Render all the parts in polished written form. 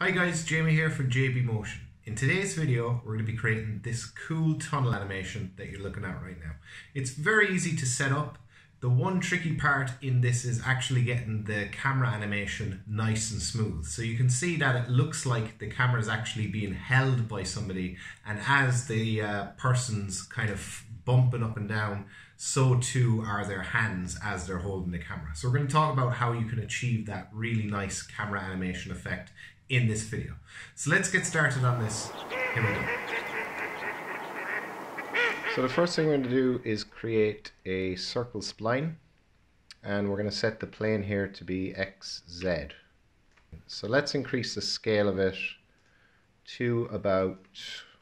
Hi guys, Jamie here for JB Motion. In today's video, we're going to be creating this cool tunnel animation that you're looking at right now. It's very easy to set up. The one tricky part in this is actually getting the camera animation nice and smooth. So you can see that it looks like the camera is actually being held by somebody, and as the person's kind of bumping up and down, so too are their hands as they're holding the camera. So we're going to talk about how you can achieve that really nice camera animation effect in this video. So let's get started on this. Here we go. So the first thing we're going to do is create a circle spline, and we're going to set the plane here to be XZ. So let's increase the scale of it to about,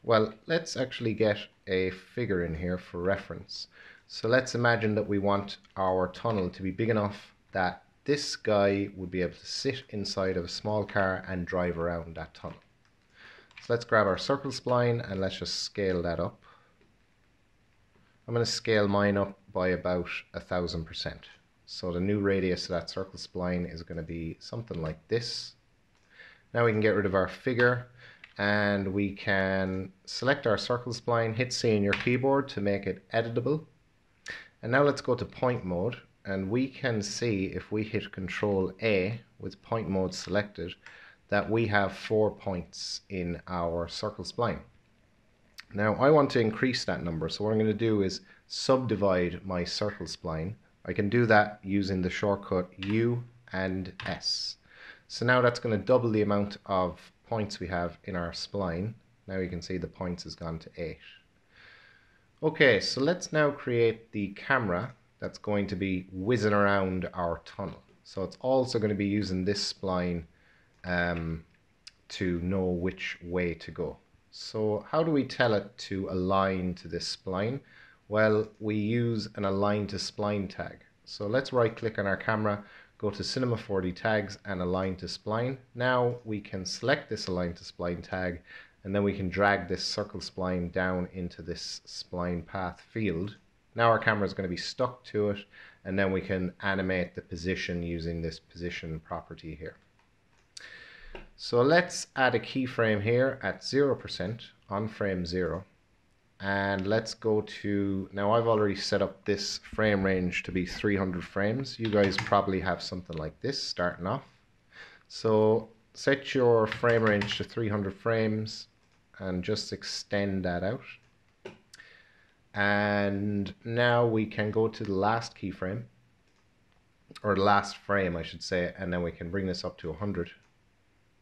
well, let's actually get a figure in here for reference. So let's imagine that we want our tunnel to be big enough that this guy would be able to sit inside of a small car and drive around that tunnel. So let's grab our circle spline and let's just scale that up. I'm going to scale mine up by about 1000%. So the new radius of that circle spline is going to be something like this. Now we can get rid of our figure and we can select our circle spline, hit C on your keyboard to make it editable. And now let's go to point mode. And we can see if we hit Control A with point mode selected that we have 4 points in our circle spline. Now I want to increase that number, so what I'm going to do is subdivide my circle spline. I can do that using the shortcut U and S. So now that's going to double the amount of points we have in our spline. Now you can see the points has gone to 8. Okay, so let's now create the camera that's going to be whizzing around our tunnel. So it's also going to be using this spline to know which way to go. So how do we tell it to align to this spline? Well, we use an align to spline tag. So let's right click on our camera, go to Cinema 4D tags and align to spline. Now we can select this align to spline tag, and then we can drag this circle spline down into this spline path field. Now our camera is going to be stuck to it, and then we can animate the position using this position property here. So let's add a keyframe here at 0% on frame 0. And let's go to, now I've already set up this frame range to be 300 frames. You guys probably have something like this starting off. So set your frame range to 300 frames and just extend that out. And now we can go to the last keyframe, or the last frame I should say, and then we can bring this up to 100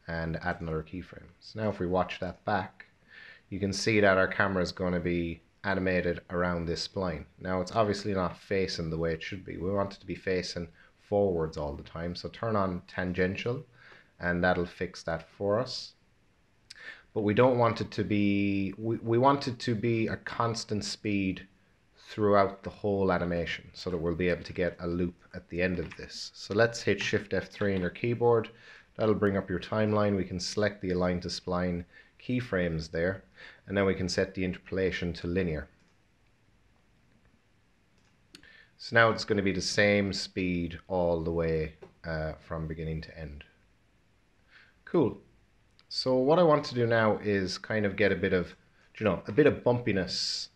and add another keyframe. So now if we watch that back, you can see that our camera is going to be animated around this spline. Now it's obviously not facing the way it should be. We want it to be facing forwards all the time, so turn on tangential and that'll fix that for us. But we don't want it to be, we want it to be a constant speed throughout the whole animation so that we'll be able to get a loop at the end of this. So let's hit Shift F3 on your keyboard. That'll bring up your timeline. We can select the align to spline keyframes there, and then we can set the interpolation to linear. So now it's going to be the same speed all the way from beginning to end. Cool. So what I want to do now is kind of get a bit of, a bit of bumpiness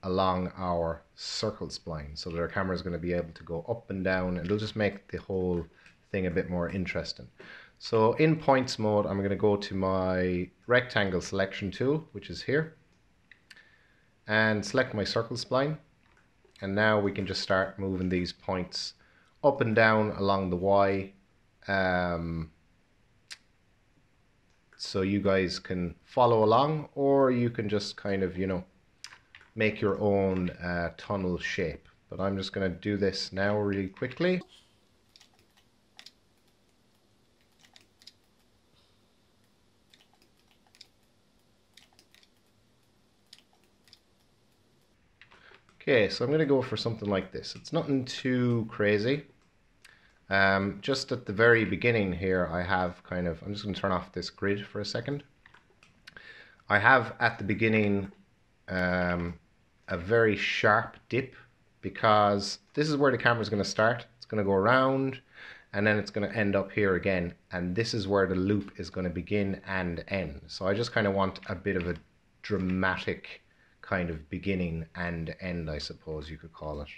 along our circle spline so that our camera is going to be able to go up and down, and it'll just make the whole thing a bit more interesting. So in points mode, I'm going to go to my rectangle selection tool, which is here, and select my circle spline. And now we can just start moving these points up and down along the Y. So you guys can follow along, or you can just kind of, make your own tunnel shape. But I'm just going to do this now really quickly. Okay, so I'm going to go for something like this. It's nothing too crazy. Just at the very beginning here, I have I'm just going to turn off this grid for a second. I have at the beginning a very sharp dip, because this is where the camera is going to start. It's going to go around, and then it's going to end up here again, and this is where the loop is going to begin and end. So I just kind of want a bit of a dramatic kind of beginning and end, I suppose you could call it.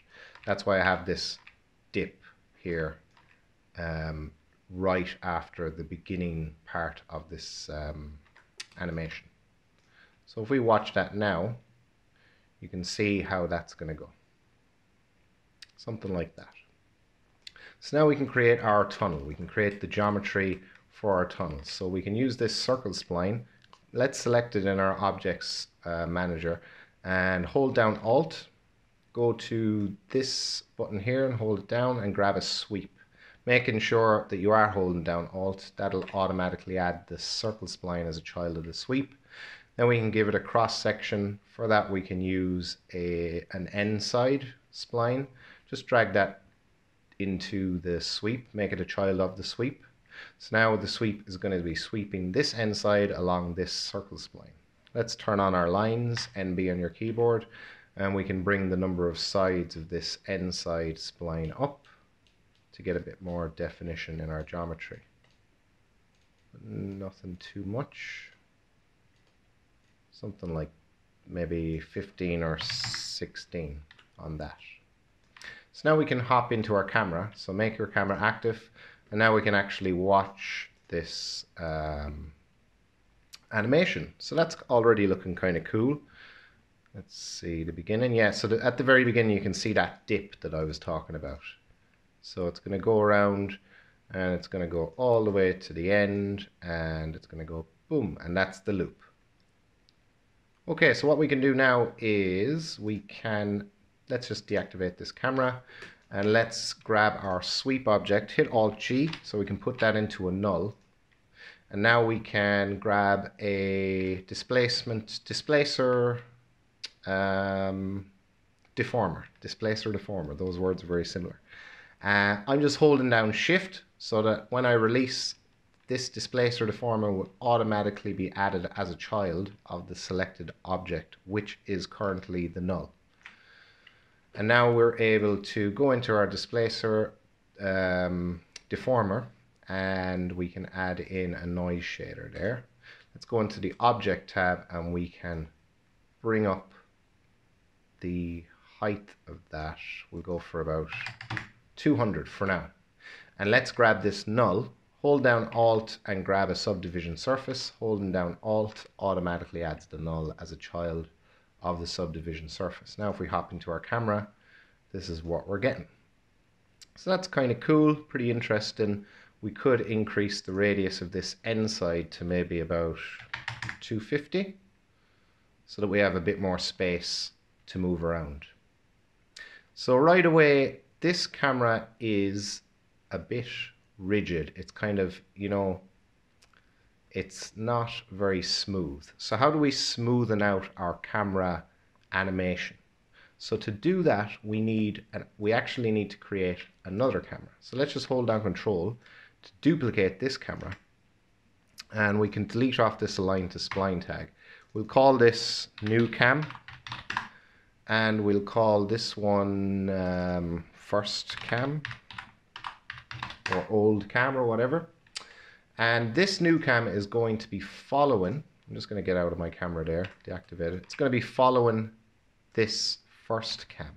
That's why I have this dip here right after the beginning part of this animation. So if we watch that now, you can see how that's going to go. Something like that. So now we can create our tunnel. We can create the geometry for our tunnel. So we can use this circle spline. Let's select it in our objects manager and hold down Alt. Go to this button here and hold it down and grab a sweep. Making sure that you are holding down Alt. That'll automatically add the circle spline as a child of the sweep. Then we can give it a cross section. For that we can use an end side spline. Just drag that into the sweep, make it a child of the sweep. So now the sweep is going to be sweeping this end side along this circle spline. Let's turn on our lines, NB on your keyboard, and we can bring the number of sides of this end side spline up to get a bit more definition in our geometry. Nothing too much. Something like maybe 15 or 16 on that. So now we can hop into our camera. So make your camera active, and now we can actually watch this animation. So that's already looking kind of cool. Let's see the beginning. Yeah, so at the very beginning you can see that dip that I was talking about. So it's going to go around and it's going to go all the way to the end, and it's going to go boom, and that's the loop. Okay, so what we can do now is let's just deactivate this camera, and let's grab our sweep object, hit Alt-G so we can put that into a null. And now we can grab a displacer deformer. Those words are very similar. I'm just holding down Shift so that when I release, this displacer deformer will automatically be added as a child of the selected object, which is currently the null. And now we're able to go into our displacer deformer, and we can add in a noise shader there. Let's go into the object tab, and we can bring up the height of that. We'll go for about 200 for now. And let's grab this null, hold down Alt and grab a subdivision surface. Holding down Alt automatically adds the null as a child of the subdivision surface. Now if we hop into our camera, this is what we're getting. So that's kind of cool, pretty interesting. We could increase the radius of this end side to maybe about 250 so that we have a bit more space to move around. So right away, this camera is a bit rigid. It's kind of, it's not very smooth. So how do we smoothen out our camera animation? So to do that, we actually need to create another camera. So let's just hold down Control to duplicate this camera, and we can delete off this align to spline tag. We'll call this new cam, and we'll call this one first cam or old cam or whatever. And this new cam is going to be following, I'm just going to get out of my camera there, deactivate it. It's going to be following this first cam.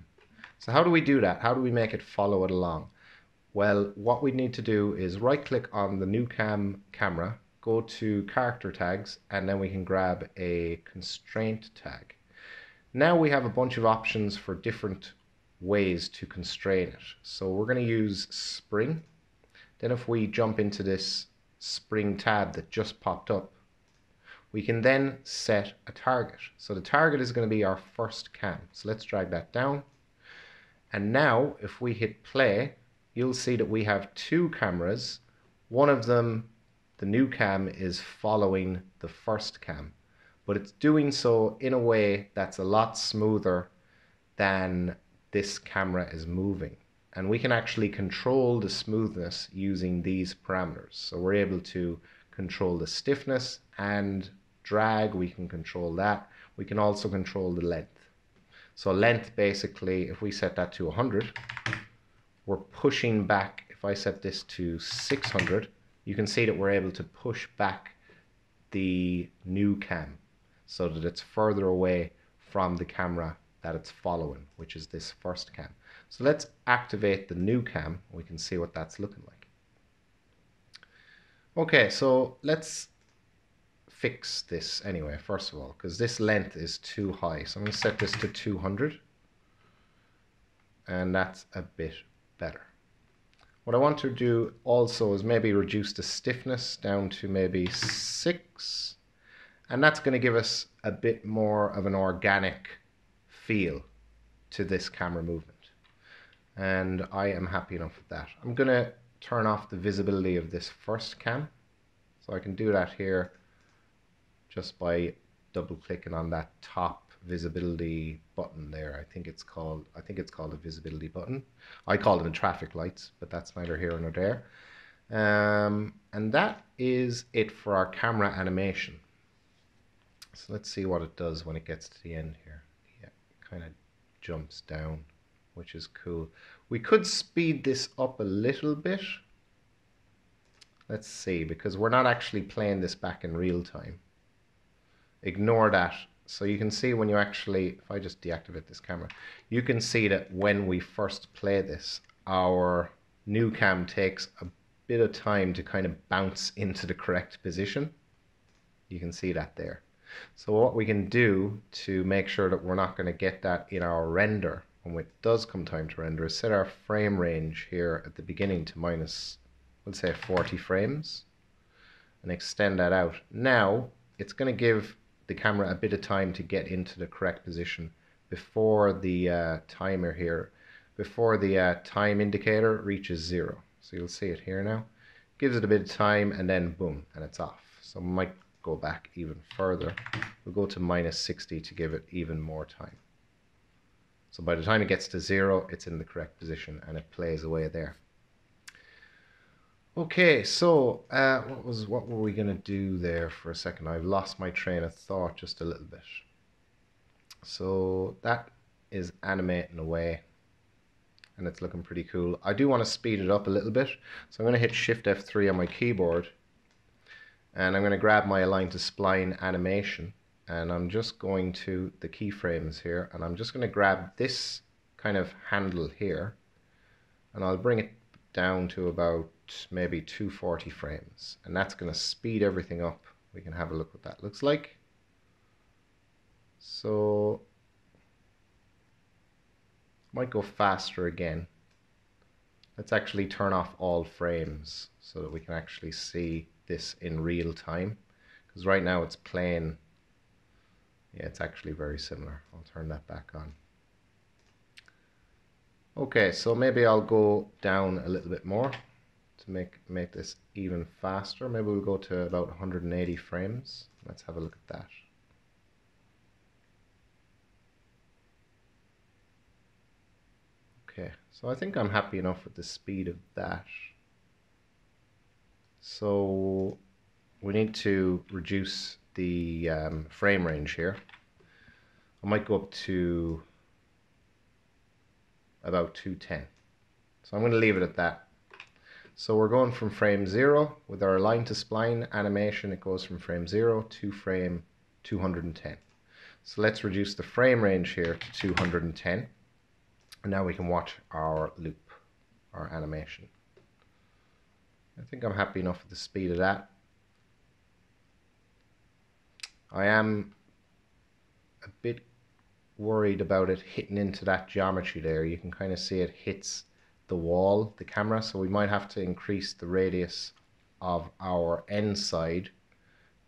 So how do we do that? How do we make it follow it along? Well, what we need to do is right click on the new camera, go to character tags, and then we can grab a constraint tag. Now we have a bunch of options for different ways to constrain it. So we're going to use spring. Then if we jump into this spring tab that just popped up, we can then set a target. So the target is going to be our first cam. So let's drag that down. And now if we hit play, you'll see that we have two cameras. One of them, the new cam, is following the first cam, but it's doing so in a way that's a lot smoother than this camera is moving. And we can actually control the smoothness using these parameters. So we're able to control the stiffness and drag, we can control that. We can also control the length. So length, basically, if we set that to 100, we're pushing back. If if I set this to 600, you can see that we're able to push back the new cam so that it's further away from the camera that it's following, which is this first cam. So let's activate the new cam. We can see what that's looking like. Okay, so let's fix this anyway, first of all, because this length is too high. So I'm going to set this to 200, and that's a bit better. What I want to do also is maybe reduce the stiffness down to maybe 6, and that's going to give us a bit more of an organic feel to this camera movement. And I am happy enough with that. I'm going to turn off the visibility of this first cam. So I can do that here just by double clicking on that top visibility button there. I think it's called a visibility button. I call them traffic lights, but that's neither here nor there. And that is it for our camera animation. So let's see what it does when it gets to the end here. Yeah, it kind of jumps down, which is cool. We could speed this up a little bit. Let's see, because we're not actually playing this back in real time. Ignore that. So you can see when you actually, if I just deactivate this camera, you can see that when we first play this, our new cam takes a bit of time to kind of bounce into the correct position. You can see that there. So what we can do to make sure that we're not going to get that in our render when it does come time to render is set our frame range here at the beginning to minus, we'll say 40 frames, and extend that out. Now it's going to give the camera a bit of time to get into the correct position before the timer here, before the time indicator reaches 0. So you'll see it here now. Gives it a bit of time, and then boom, and it's off. So we might go back even further. We'll go to minus 60 to give it even more time. So by the time it gets to 0, it's in the correct position and it plays away there. Okay, so what were we going to do there for a second? I've lost my train of thought just a little bit. So that is animating away, and it's looking pretty cool. I do want to speed it up a little bit, so I'm going to hit Shift F3 on my keyboard, and I'm going to grab my Align to Spline animation, and I'm just going to the keyframes here, and I'm just going to grab this kind of handle here, and I'll bring it down to about maybe 240 frames, and that's going to speed everything up. We can have a look what that looks like. So might go faster again. Let's actually turn off all frames so that we can actually see this in real time, because right now it's playing. Yeah, it's actually very similar. I'll turn that back on. Okay, so maybe I'll go down a little bit more to make this even faster. Maybe we'll go to about 180 frames. Let's have a look at that. Okay, so I think I'm happy enough with the speed of that. So we need to reduce the frame range here. I might go up to about 210. So I'm going to leave it at that. So we're going from frame 0 with our Align to Spline animation. It goes from frame 0 to frame 210. So let's reduce the frame range here to 210. And now we can watch our loop, our animation. I think I'm happy enough with the speed of that. I am a bit worried about it hitting into that geometry there. You can kind of see it hits the wall, the camera, so we might have to increase the radius of our end side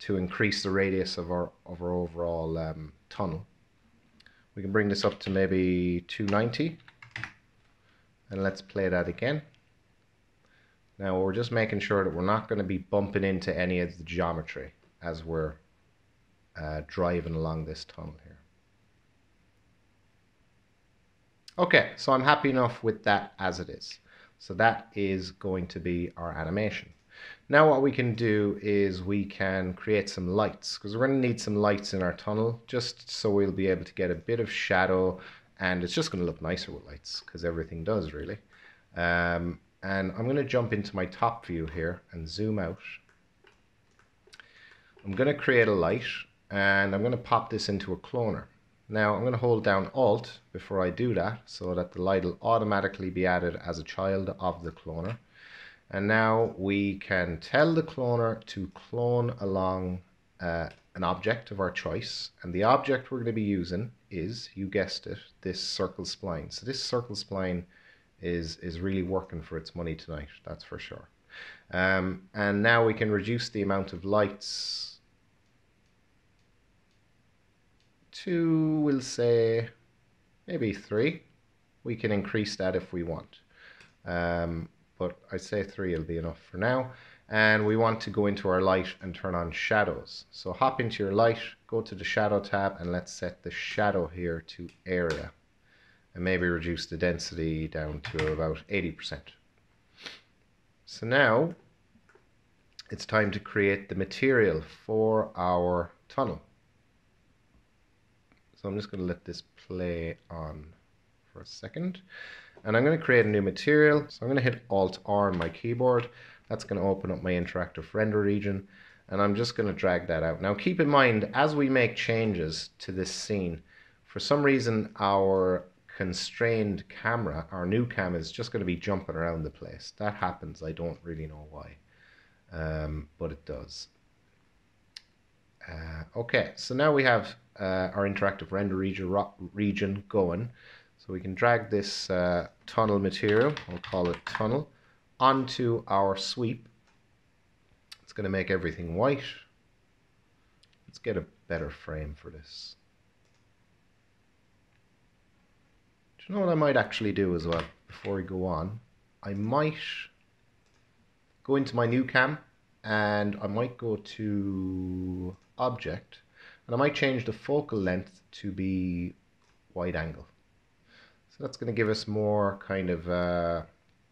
to increase the radius of our overall tunnel. We can bring this up to maybe 290, and let's play that again. Now we're just making sure that we're not going to be bumping into any of the geometry as we're driving along this tunnel here. Okay, so I'm happy enough with that as it is. So that is going to be our animation. Now what we can do is we can create some lights, because we're going to need some lights in our tunnel just so we'll be able to get a bit of shadow, and it's just going to look nicer with lights because everything does really. And and I'm going to jump into my top view here and zoom out. I'm going to create a light, and I'm going to pop this into a cloner. Now I'm going to hold down Alt before I do that so that the light will automatically be added as a child of the cloner. And now we can tell the cloner to clone along an object of our choice, and the object we're going to be using is, you guessed it, this circle spline. So this circle spline is really working for its money tonight, that's for sure. And now we can reduce the amount of lights to, we'll say, maybe 3. We can increase that if we want. But I'd say 3 will be enough for now. And we want to go into our light and turn on shadows. So hop into your light, go to the shadow tab, and let's set the shadow here to area. And maybe reduce the density down to about 80%. So now it's time to create the material for our tunnel. So I'm just going to let this play on for a second. And I'm going to create a new material. So I'm going to hit Alt-R on my keyboard. That's going to open up my interactive render region. And I'm just going to drag that out. Now keep in mind, as we make changes to this scene, for some reason our constrained camera, our new cam, is just going to be jumping around the place. That happens. I don't really know why. But it does. Okay, so now we have our interactive render region going. So we can drag this tunnel material, we'll call it tunnel, onto our sweep. It's going to make everything white. Let's get a better frame for this. Do you know what I might actually do as well before we go on? I might go into my new cam and I might go to object and I might change the focal length to be wide angle. So that's going to give us more kind of,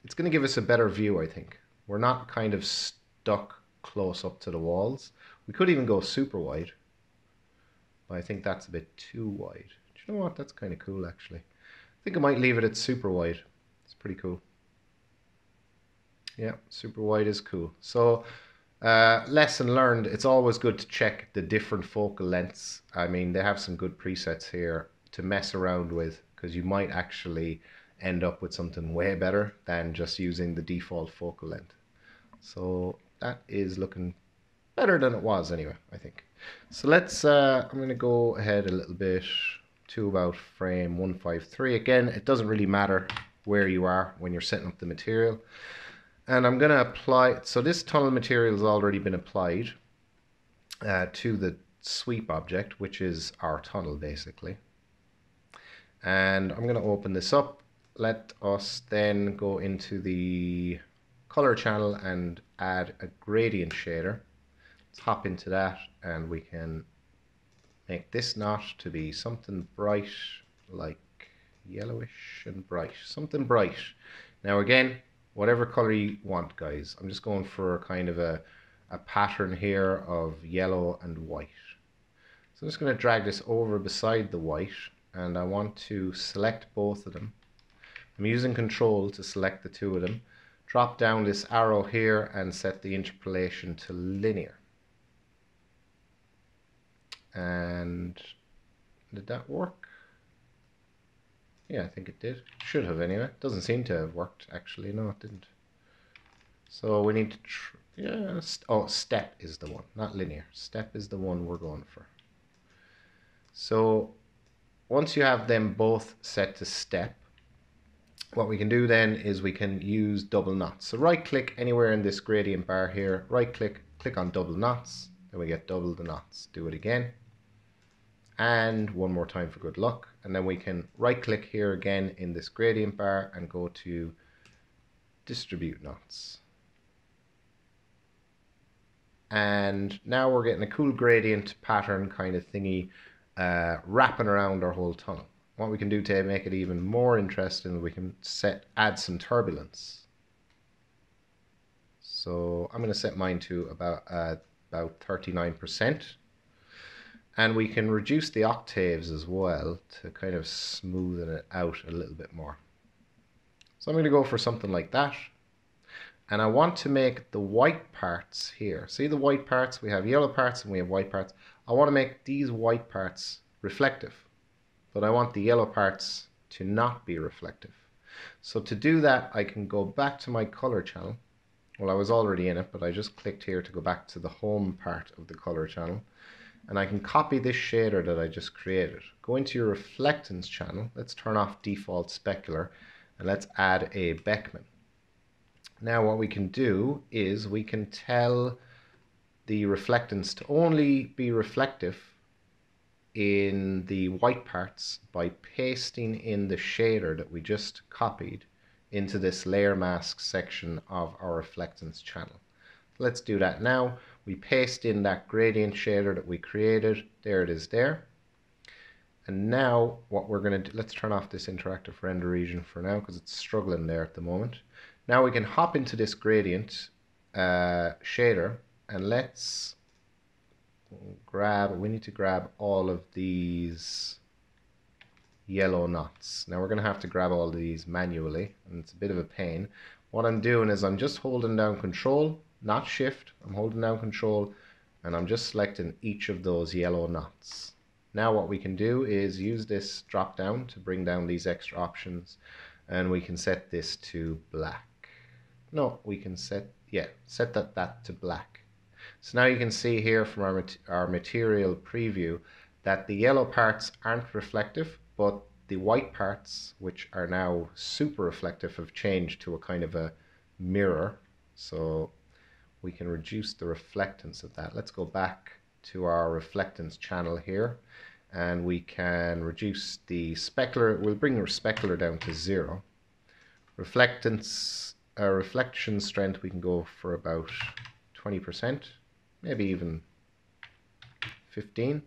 it's going to give us a better view, I think. We're not kind of stuck close up to the walls. We could even go super wide, but I think that's a bit too wide. Do you know what? That's kind of cool, actually. I think I might leave it at super wide. It's pretty cool. Yeah, super wide is cool. So, lesson learned, it's always good to check the different focal lengths. I mean, they have some good presets here to mess around with, because you might actually end up with something way better than just using the default focal length. So that is looking better than it was anyway, I think. So let's, I'm going to go ahead a little bit to about frame 153. Again, it doesn't really matter where you are when you're setting up the material. And I'm going to apply, so this tunnel material has already been applied to the sweep object, which is our tunnel basically. And I'm going to open this up. Let us then go into the color channel and add a gradient shader. Let's hop into that and we can make this knot to be something bright, like yellowish and bright, something bright. Now again, whatever color you want, guys. I'm just going for kind of a pattern here of yellow and white. So I'm just going to drag this over beside the white, and I want to select both of them. I'm using Control to select the two of them. Drop down this arrow here and set the interpolation to linear. And did that work? Yeah, I think it did. Should have anyway. Doesn't seem to have worked actually. No, it didn't. So we need to, oh, step is the one, not linear. Step is the one we're going for. So once you have them both set to step, what we can do then is we can use double knots. So right click anywhere in this gradient bar here, right click, click on double knots, then we get double the knots. Do it again. And one more time for good luck. And then we can right click here again in this gradient bar and go to distribute knots. And now we're getting a cool gradient pattern kind of thingy wrapping around our whole tunnel. What we can do to make it even more interesting, we can add some turbulence. So I'm going to set mine to about 39%. And we can reduce the octaves as well to kind of smoothen it out a little bit more. So I'm going to go for something like that. And I want to make the white parts here. See the white parts? We have yellow parts and we have white parts. I want to make these white parts reflective, but I want the yellow parts to not be reflective. So to do that, I can go back to my color channel. Well, I was already in it, but I just clicked here to go back to the home part of the color channel. And I can copy this shader that I just created. Go into your reflectance channel. Let's turn off default specular and let's add a Beckmann. Now what we can do is we can tell the reflectance to only be reflective in the white parts by pasting in the shader that we just copied into this layer mask section of our reflectance channel. Let's do that now. We paste in that gradient shader that we created. There it is there. And now what we're going to do, let's turn off this interactive render region for now because it's struggling there at the moment. Now we can hop into this gradient shader and let's we need to grab all of these yellow knots. Now we're going to have to grab all of these manually and it's a bit of a pain. What I'm doing is I'm just holding down Control, not Shift. I'm holding down Control and I'm just selecting each of those yellow knots. Now what we can do is use this drop down to bring down these extra options and we can set this to black. No, we can set that to black. So now you can see here from our material preview that the yellow parts aren't reflective, but the white parts, which are now super reflective, have changed to a kind of a mirror. So we can reduce the reflectance of that. Let's go back to our reflectance channel here and we can reduce the specular. We'll bring our specular down to 0. Reflection strength we can go for about 20%, maybe even 15,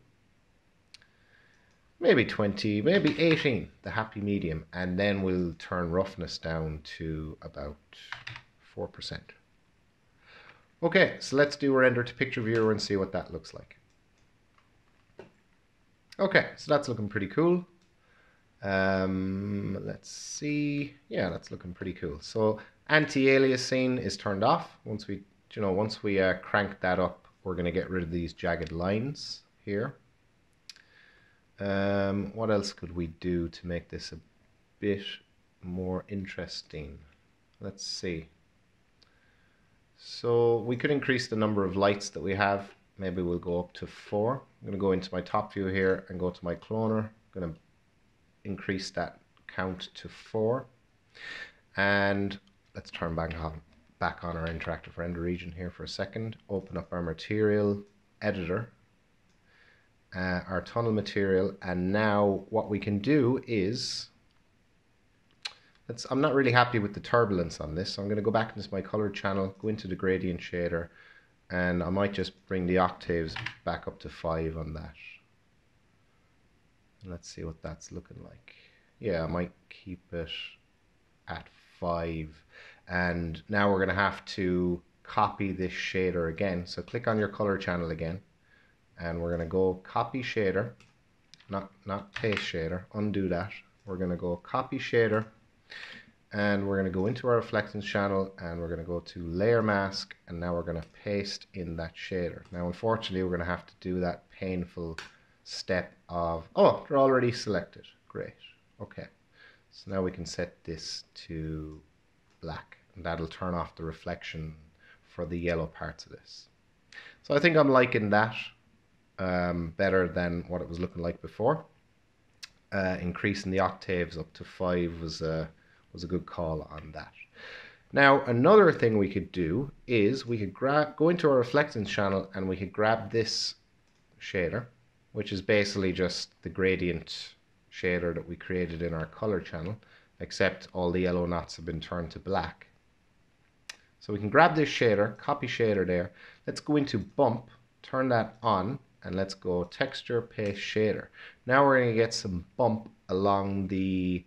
maybe 20, maybe 18, the happy medium, and then we'll turn roughness down to about 4%. Okay, so let's do a render to picture viewer and see what that looks like. Okay, so that's looking pretty cool. Let's see. Yeah, that's looking pretty cool. So anti-aliasing is turned off. Once we crank that up, we're going to get rid of these jagged lines here. What else could we do to make this a bit more interesting? Let's see. So we could increase the number of lights that we have. Maybe we'll go up to 4. I'm going to go into my top view here and go to my cloner. I'm going to increase that count to 4. And let's turn back on our interactive render region here for a second. Open up our material editor, our tunnel material, and now what we can do is, I'm not really happy with the turbulence on this, so I'm going to go back into my color channel, go into the gradient shader, and I might just bring the octaves back up to 5 on that. Let's see what that's looking like. Yeah, I might keep it at 5. And now we're going to have to copy this shader again. So click on your color channel again. And we're going to go copy shader. Not paste shader. Undo that. We're going to go copy shader. And we're going to go into our reflectance channel and we're going to go to layer mask. And now we're going to paste in that shader. Now unfortunately we're going to have to do that painful step of, oh, they're already selected. Great. Okay. So now we can set this to black and that'll turn off the reflection for the yellow parts of this. So I think I'm liking that better than what it was looking like before. Increasing the octaves up to 5 was a good call on that. Now another thing we could do is we could go into our reflectance channel and we could grab this shader, which is basically just the gradient shader that we created in our color channel, except all the yellow knots have been turned to black. So we can grab this shader, copy shader there. Let's go into bump, turn that on, and let's go texture, paste shader. Now we're going to get some bump along the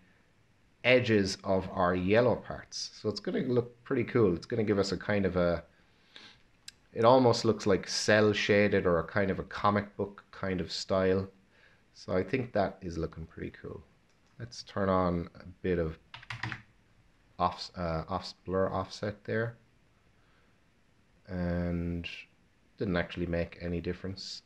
edges of our yellow parts. So it's going to look pretty cool. It's going to give us a kind of a, it almost looks like cell shaded or a kind of a comic book kind of style. So I think that is looking pretty cool. Let's turn on a bit of blur offset there. and didn't actually make any difference.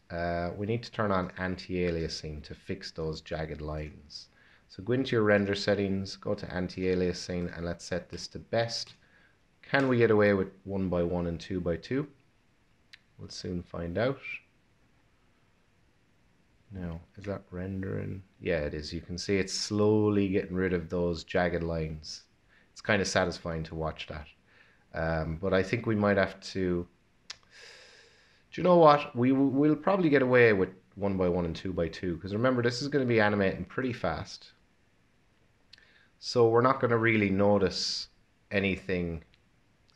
We need to turn on anti-aliasing to fix those jagged lines. So go into your render settings, go to anti-aliasing, and let's set this to best. Can we get away with 1 by 1 and 2 by 2? We'll soon find out. Now, is that rendering? Yeah, it is. You can see it's slowly getting rid of those jagged lines. It's kind of satisfying to watch that. But I think we might have to... Do you know what? We'll probably get away with 1 by 1 and 2 by 2, because remember, this is going to be animating pretty fast. So we're not going to really notice anything.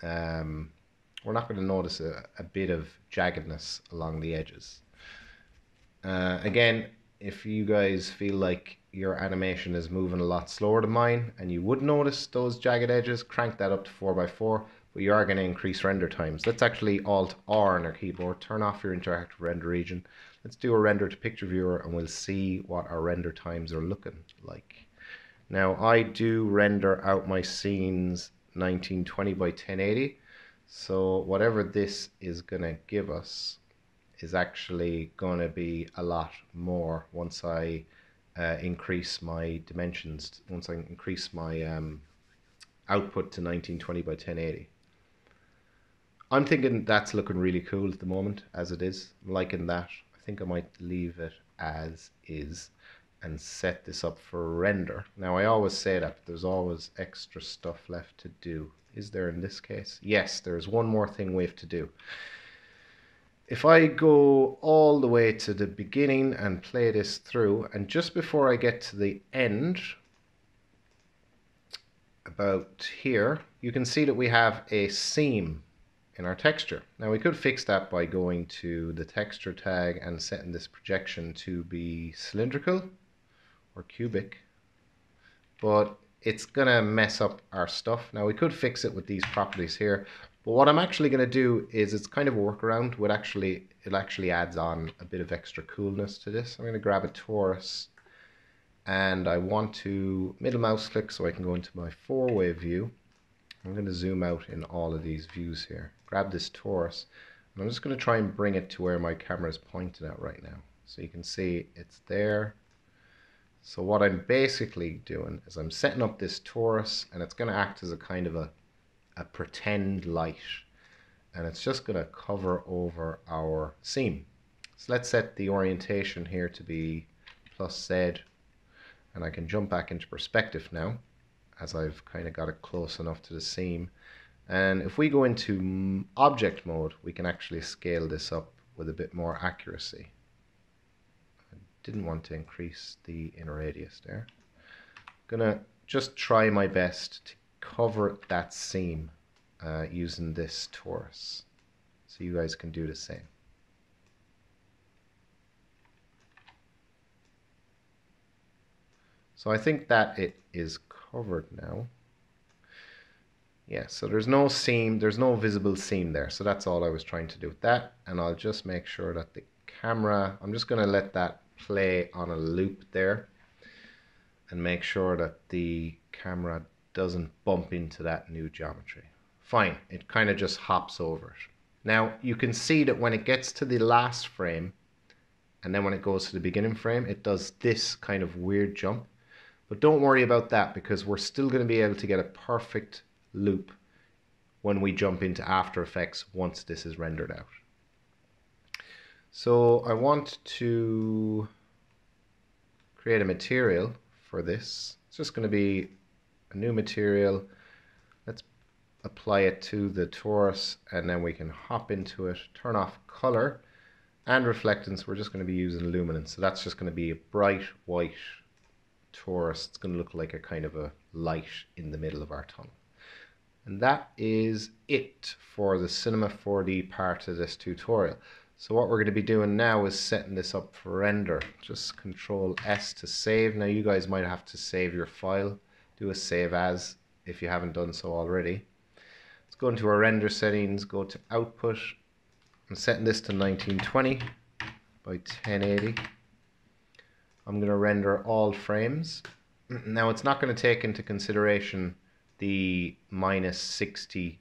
We're not going to notice a bit of jaggedness along the edges. Again, if you guys feel like your animation is moving a lot slower than mine and you would notice those jagged edges, crank that up to 4x4, but you are going to increase render times. Let's actually Alt-R on our keyboard, turn off your interactive render region. Let's do a render to picture viewer and we'll see what our render times are looking like. Now I do render out my scenes 1920 by 1080, so whatever this is going to give us is actually going to be a lot more once I increase my dimensions, once I increase my output to 1920 by 1080. I'm thinking that's looking really cool at the moment as it is. I'm liking that. I think I might leave it as is and set this up for render. Now I always say that, but there's always extra stuff left to do. Is there in this case? Yes, there's one more thing we have to do. If I go all the way to the beginning and play this through, and just before I get to the end, about here, you can see that we have a seam in our texture. Now we could fix that by going to the texture tag and setting this projection to be cylindrical or cubic, but it's gonna mess up our stuff. Now we could fix it with these properties here, but what I'm actually gonna do is, it's kind of a workaround with it actually adds on a bit of extra coolness to this. I'm gonna grab a torus and I want to middle mouse click so I can go into my 4-way view. I'm going to zoom out in all of these views here. Grab this torus, and I'm just going to try and bring it to where my camera is pointed at right now. So you can see it's there. So what I'm basically doing is I'm setting up this torus, and it's going to act as a kind of a pretend light. And it's just going to cover over our seam. So let's set the orientation here to be +Z. And I can jump back into perspective now, as I've kind of got it close enough to the seam. And if we go into object mode, we can actually scale this up with a bit more accuracy. I didn't want to increase the inner radius there. I'm gonna just try my best to cover that seam using this torus, so you guys can do the same. So I think that it is covered now. Yeah, so there's no seam, there's no visible seam there. So that's all I was trying to do with that. And I'll just make sure that the camera, I'm just going to let that play on a loop there and make sure that the camera doesn't bump into that new geometry. Fine, it kind of just hops over it. Now you can see that when it gets to the last frame and then when it goes to the beginning frame, it does this kind of weird jump. But don't worry about that, because we're still going to be able to get a perfect loop when we jump into After Effects once this is rendered out. So I want to create a material for this. It's just going to be a new material. Let's apply it to the torus, and then we can hop into it, turn off color and reflectance. We're just going to be using luminance. So that's just going to be a bright white torus. It's going to look like a kind of a light in the middle of our tunnel. And that is it for the Cinema 4D part of this tutorial. So what we're going to be doing now is setting this up for render. Just Control S to save. Now you guys might have to save your file. Do a save as if you haven't done so already. Let's go into our render settings, go to output. I'm setting this to 1920 by 1080. I'm going to render all frames. Now it's not going to take into consideration the -60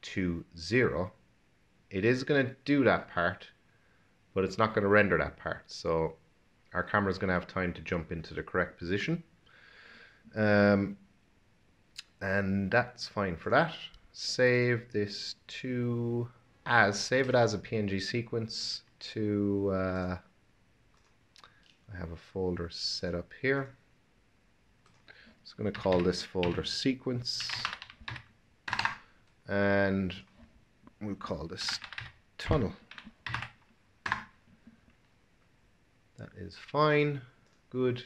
to 0. it is going to do that part, but it's not going to render that part. So our camera is going to have time to jump into the correct position. And that's fine for that. Save this to save it as a PNG sequence to I have a folder set up here. I'm going to call this folder sequence, and we'll call this tunnel. That is fine. Good.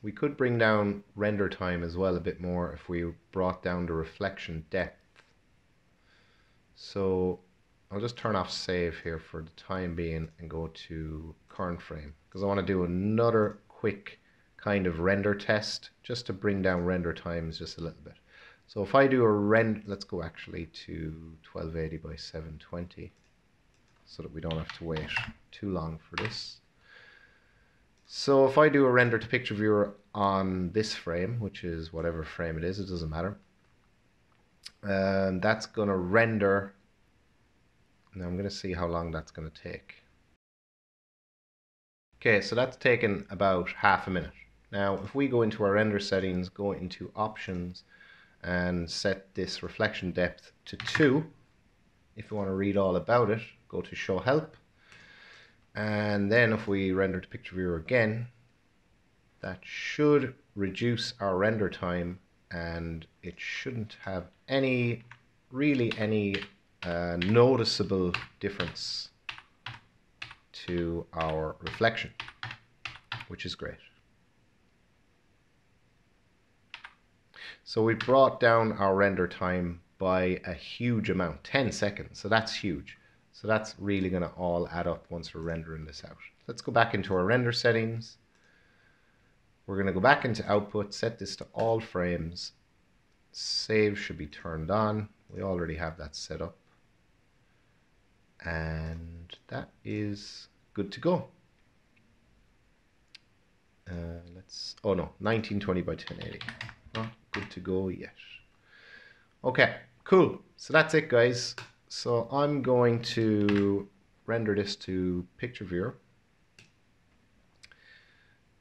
We could bring down render time as well a bit more if we brought down the reflection depth. So I'll just turn off save here for the time being and go to current frame, because I want to do another quick kind of render test just to bring down render times just a little bit. So if I do a render, let's go actually to 1280 by 720 so that we don't have to wait too long for this. So if I do a render to picture viewer on this frame, which is whatever frame it is, it doesn't matter. And that's going to render. Now I'm going to see how long that's going to take. Okay, so that's taken about half a minute. Now if we go into our render settings, go into options and set this reflection depth to 2. If you want to read all about it, go to show help. And then if we render to picture viewer again, that should reduce our render time, and it shouldn't have really any noticeable difference to our reflection, which is great. So we brought down our render time by a huge amount, 10 seconds, so that's huge. So that's really going to all add up once we're rendering this out. Let's go back into our render settings. We're going to go back into output, set this to all frames. Save should be turned on. We already have that set up. And that is good to go. Oh no, 1920 by 1080. Not good to go yet. Okay, cool. So that's it, guys. So I'm going to render this to picture viewer,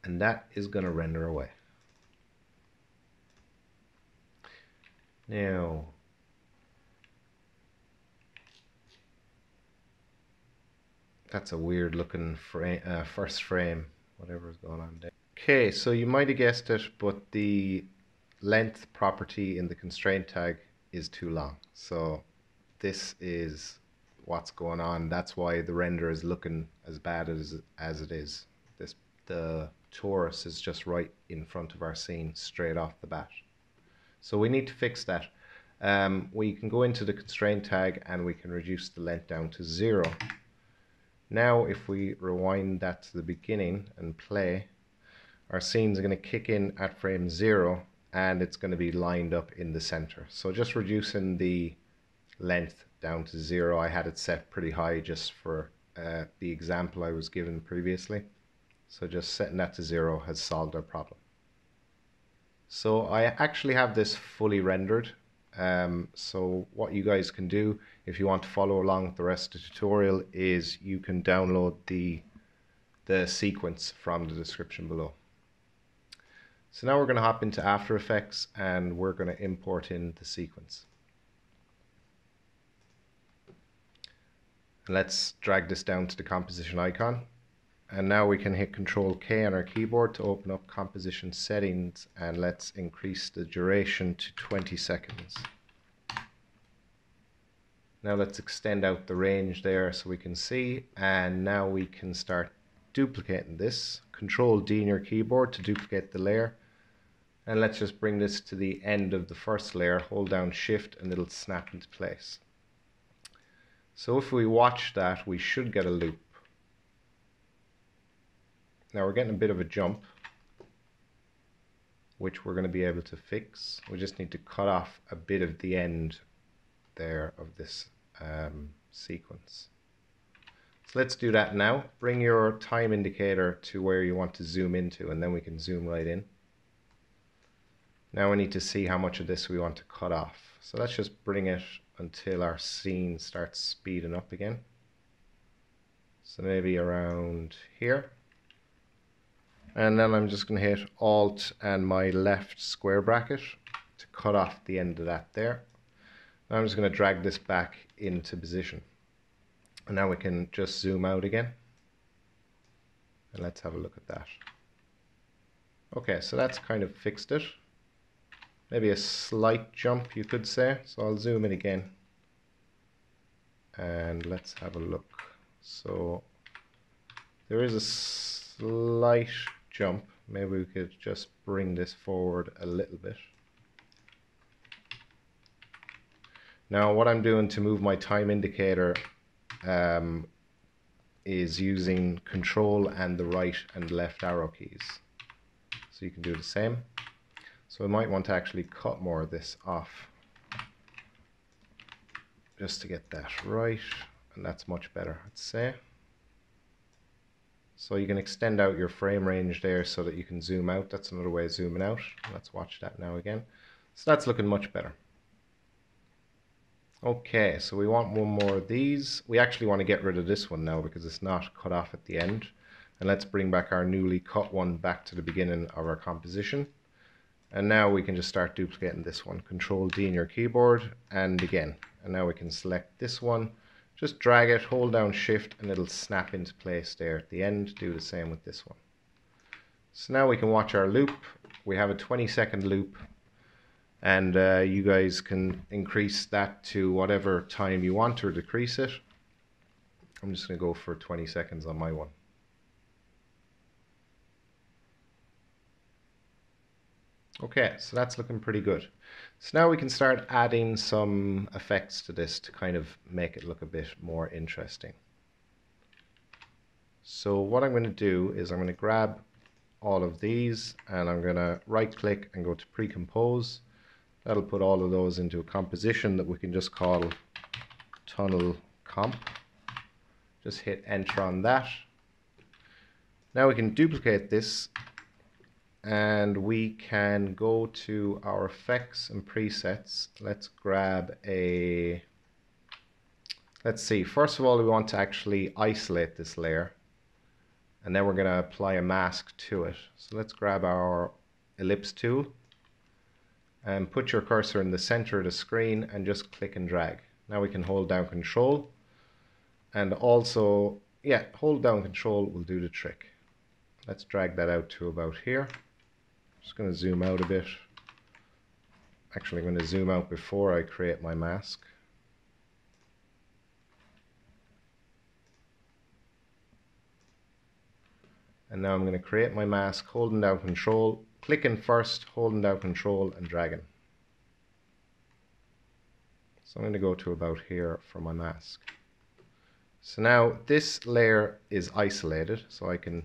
and that is going to render away. Now, that's a weird looking frame, first frame, whatever is going on there. Okay, so you might have guessed it, but the length property in the constraint tag is too long. So this is what's going on. That's why the render is looking as bad as it is. The torus is just right in front of our scene straight off the bat. So we need to fix that. We can go into the constraint tag and we can reduce the length down to 0. Now if we rewind that to the beginning and play, our scenes are going to kick in at frame 0 and it's going to be lined up in the center. So just reducing the length down to 0. I had it set pretty high just for the example I was given previously. So just setting that to 0 has solved our problem. So I actually have this fully rendered. So what you guys can do if you want to follow along with the rest of the tutorial is you can download the sequence from the description below. So now we're going to hop into After Effects and we're going to import in the sequence. Let's drag this down to the composition icon, and now we can hit Control K on our keyboard to open up composition settings, and let's increase the duration to 20 seconds. Now let's extend out the range there so we can see, and now we can start duplicating this. Control D on your keyboard to duplicate the layer, and let's just bring this to the end of the first layer. Hold down Shift and it'll snap into place. So if we watch that, we should get a loop. Now we're getting a bit of a jump, which we're going to be able to fix. We just need to cut off a bit of the end there of this sequence. So let's do that now. Bring your time indicator to where you want to zoom into, and then we can zoom right in. Now we need to see how much of this we want to cut off. So let's just bring it until our scene starts speeding up again. So maybe around here. And then I'm just going to hit Alt and my left square bracket to cut off the end of that there. Now I'm just going to drag this back into position. And now we can just zoom out again. And let's have a look at that. Okay, so that's kind of fixed it. Maybe a slight jump, you could say. So I'll zoom in again. And let's have a look. So there is a slight jump. Maybe we could just bring this forward a little bit. Now what I'm doing to move my time indicator is using Control and the right and left arrow keys. So you can do the same. So I might want to actually cut more of this off just to get that right, and that's much better, I'd say. So you can extend out your frame range there so that you can zoom out. That's another way of zooming out. Let's watch that now again. So that's looking much better. Okay, so we want one more of these. We actually want to get rid of this one now because it's not cut off at the end. And let's bring back our newly cut one back to the beginning of our composition. And now we can just start duplicating this one. Control D on your keyboard and again. And now we can select this one. Just drag it, hold down Shift, and it'll snap into place there at the end. Do the same with this one. So now we can watch our loop. We have a 20-second loop. And you guys can increase that to whatever time you want or decrease it. I'm just going to go for 20 seconds on my one. Okay, so that's looking pretty good. So now we can start adding some effects to this to kind of make it look a bit more interesting. So what I'm going to do is I'm going to grab all of these and I'm going to right click and go to pre-compose. That'll put all of those into a composition that we can just call tunnel comp. Just hit enter on that. Now we can duplicate this and we can go to our effects and presets. Let's grab a, let's see, first of all we want to actually isolate this layer and then we're going to apply a mask to it. So let's grab our ellipse tool and put your cursor in the center of the screen and just click and drag. Now we can hold down Control and also, yeah, hold down Control will do the trick. Let's drag that out to about here. Just going to zoom out a bit. Actually, I'm going to zoom out before I create my mask. And now I'm going to create my mask, holding down Control, clicking first, holding down Control and dragging. So I'm going to go to about here for my mask. So now this layer is isolated, so I can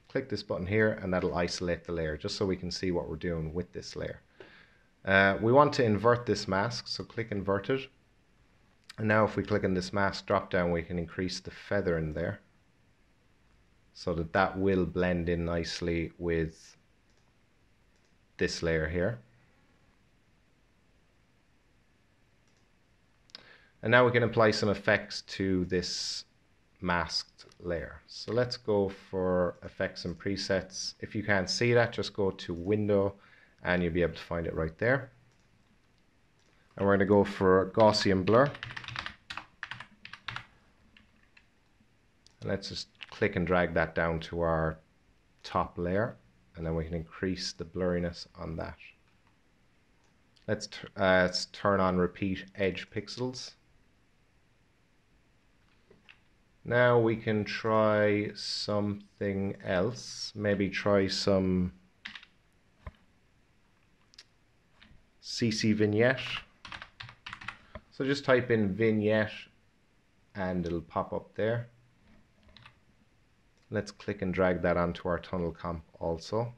click this button here and that'll isolate the layer just so we can see what we're doing with this layer. We want to invert this mask, so click invert it. And now if we click on this mask drop down, we can increase the feather in there so that that will blend in nicely with this layer here. And now we can apply some effects to this masked layer. So let's go for effects and presets. If you can't see that, just go to Window and you'll be able to find it right there. And we're going to go for Gaussian blur. And let's just click and drag that down to our top layer and then we can increase the blurriness on that. Let's turn on repeat edge pixels. Now we can try something else. Maybe try some CC vignette. So just type in vignette and it'll pop up there. Let's click and drag that onto our tunnel comp also.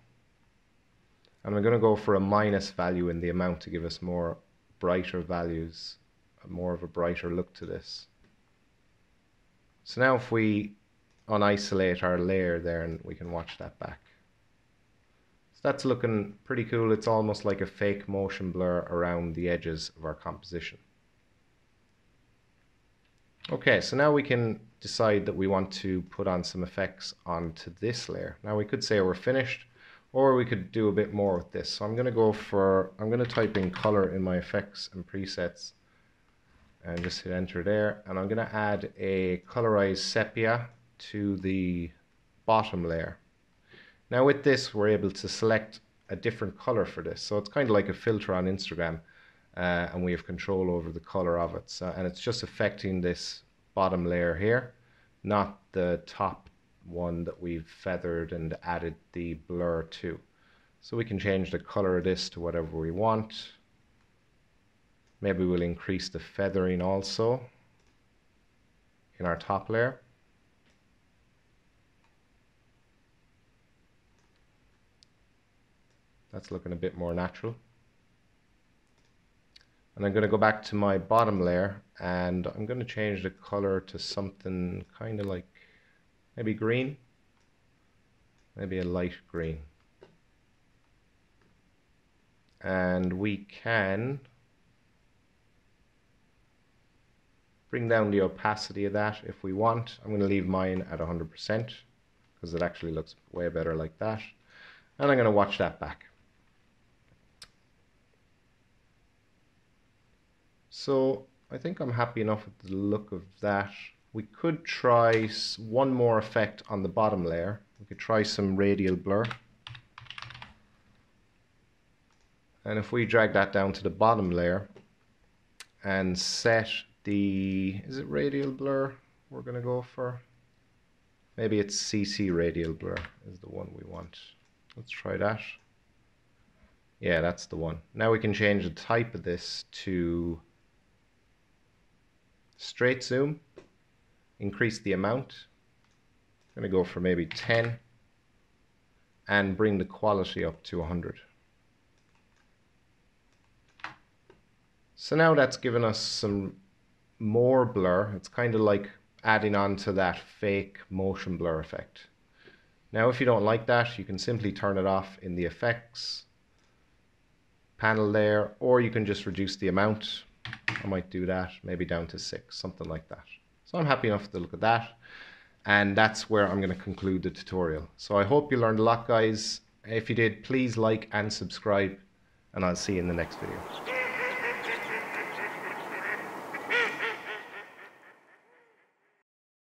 And I'm going to go for a minus value in the amount to give us more brighter values, more of a brighter look to this. So now if we unisolate our layer there and we can watch that back. So that's looking pretty cool. It's almost like a fake motion blur around the edges of our composition. Okay, so now we can decide that we want to put on some effects onto this layer. Now we could say we're finished, or we could do a bit more with this. So I'm going to type in color in my effects and presets and just hit enter there. And I'm going to add a colorized sepia to the bottom layer. Now with this, we're able to select a different color for this. So it's kind of like a filter on Instagram. And we have control over the color of it. So, and it's just affecting this bottom layer here, not the top one that we've feathered and added the blur to. So we can change the color of this to whatever we want. Maybe we'll increase the feathering also in our top layer. That's looking a bit more natural. And I'm going to go back to my bottom layer and I'm going to change the color to something kind of like maybe green, maybe a light green. And we can bring down the opacity of that if we want. I'm going to leave mine at 100% because it actually looks way better like that. And I'm going to watch that back. So I think I'm happy enough with the look of that. We could try one more effect on the bottom layer. We could try some radial blur. And if we drag that down to the bottom layer and set the, is it radial blur we're going to go for? Maybe it's CC radial blur is the one we want. Let's try that. Yeah, that's the one. Now we can change the type of this to straight zoom, increase the amount. I'm going to go for maybe 10 and bring the quality up to 100. So now that's given us some more blur. It's kind of like adding on to that fake motion blur effect. Now if you don't like that, you can simply turn it off in the effects panel there, or you can just reduce the amount. I might do that, maybe down to 6, something like that. So I'm happy enough with the look of that. And that's where I'm going to conclude the tutorial. So I hope you learned a lot, guys. If you did, please like and subscribe, and I'll see you in the next video.